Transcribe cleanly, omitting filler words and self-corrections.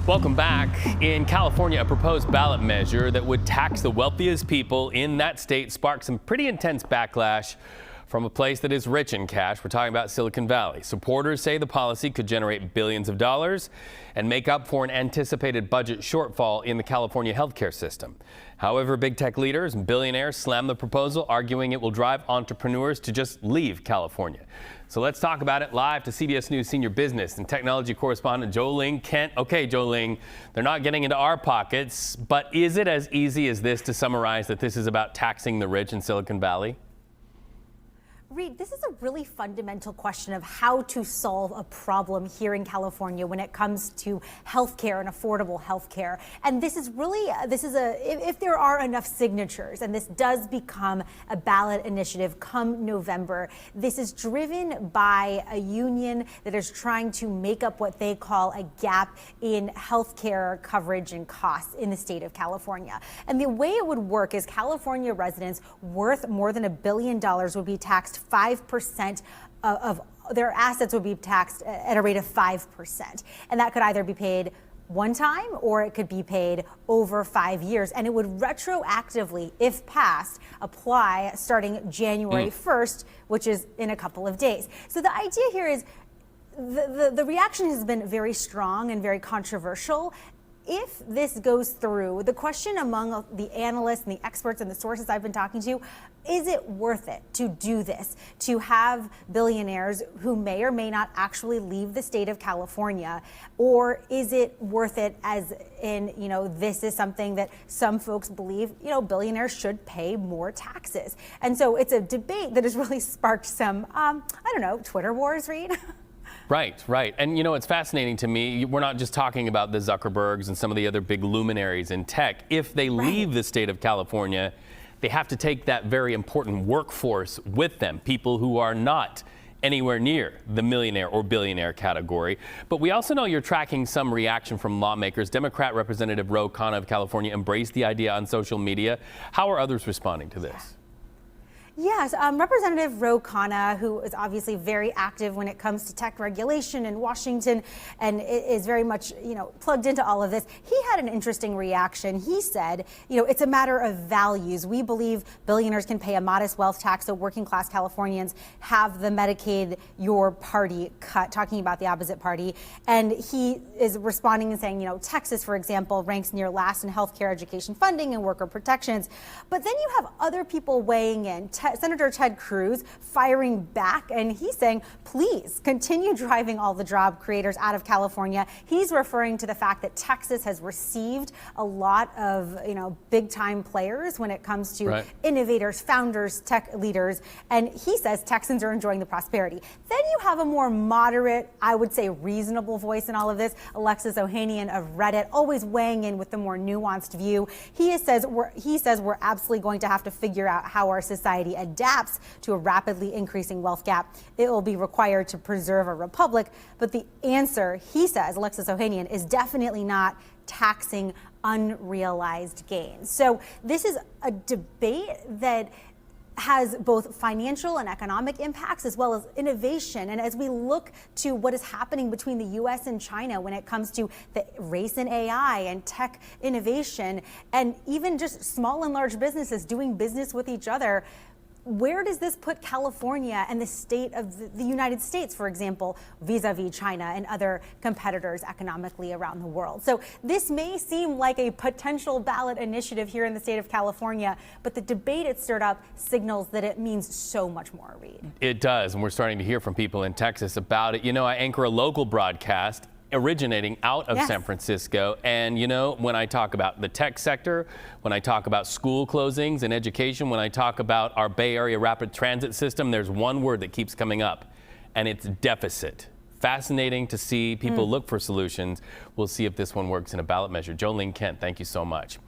Welcome back. In California, a proposed ballot measure that would tax the wealthiest people in that state sparked some pretty intense backlash from a place that is rich in cash. We're talking about Silicon Valley. Supporters say the policy could generate billions of dollars and make up for an anticipated budget shortfall in the California healthcare system. However, big tech leaders and billionaires slam the proposal, arguing it will drive entrepreneurs to just leave California. So let's talk about it live to CBS News senior business and technology correspondent Jo Ling Kent. Okay, Jo Ling, they're not getting into our pockets, but is it as easy as this to summarize that this is about taxing the rich in Silicon Valley? Reed, this is a really fundamental question of how to solve a problem here in California when it comes to healthcare and affordable healthcare. And this is really, if there are enough signatures and this does become a ballot initiative come November, this is driven by a union that is trying to make up what they call a gap in healthcare coverage and costs in the state of California. And the way it would work is California residents worth more than $1 billion would be taxed 5% of their assets would be taxed at a rate of 5%. And that could either be paid one time or it could be paid over 5 years. And it would retroactively, if passed, apply starting January 1st, which is in a couple of days. So the idea here is the reaction has been very strong and very controversial. If this goes through, the question among the analysts and the experts and the sources I've been talking to, is it worth it to do this, to have billionaires who may or may not actually leave the state of California? Or is it worth it as in, this is something that some folks believe, billionaires should pay more taxes. And so it's a debate that has really sparked some, Twitter wars, Reed. Right. And it's fascinating to me. We're not just talking about the Zuckerbergs and some of the other big luminaries in tech. If they leave the state of California, they have to take that very important workforce with them, people who are not anywhere near the millionaire or billionaire category. But we also know you're tracking some reaction from lawmakers. Democrat Representative Jo Kent of California embraced the idea on social media. How are others responding to this? Yes, Representative Jo Kent, who is obviously very active when it comes to tech regulation in Washington and is very much, plugged into all of this. He had an interesting reaction. He said, it's a matter of values. We believe billionaires can pay a modest wealth tax so working class Californians have the Medicaid your party cut, talking about the opposite party. And he is responding and saying, Texas, for example, ranks near last in healthcare education funding and worker protections. But then you have other people weighing in. Senator Ted Cruz firing back, and he's saying, please continue driving all the job creators out of California. He's referring to the fact that Texas has received a lot of, big time players when it comes to innovators, founders, tech leaders. And he says Texans are enjoying the prosperity. Then you have a more moderate, I would say reasonable voice in all of this. Alexis Ohanian of Reddit, always weighing in with the more nuanced view. He says we're absolutely going to have to figure out how our society adapts to a rapidly increasing wealth gap. It will be required to preserve a republic. But the answer, he says, Alexis Ohanian, is definitely not taxing unrealized gains. So this is a debate that has both financial and economic impacts as well as innovation. And as we look to what is happening between the U.S. and China when it comes to the race in AI and tech innovation, and even just small and large businesses doing business with each other, where does this put California and the state of the United States, for example, vis-a-vis China and other competitors economically around the world? So this may seem like a potential ballot initiative here in the state of California, but the debate it stirred up signals that it means so much more, Reed. It does, and we're starting to hear from people in Texas about it. I anchor a local broadcast originating out of San Francisco. And when I talk about the tech sector, when I talk about school closings and education, when I talk about our Bay Area rapid transit system, there's one word that keeps coming up, and it's deficit. Fascinating to see people look for solutions. We'll see if this one works in a ballot measure. Jo Ling Kent, thank you so much.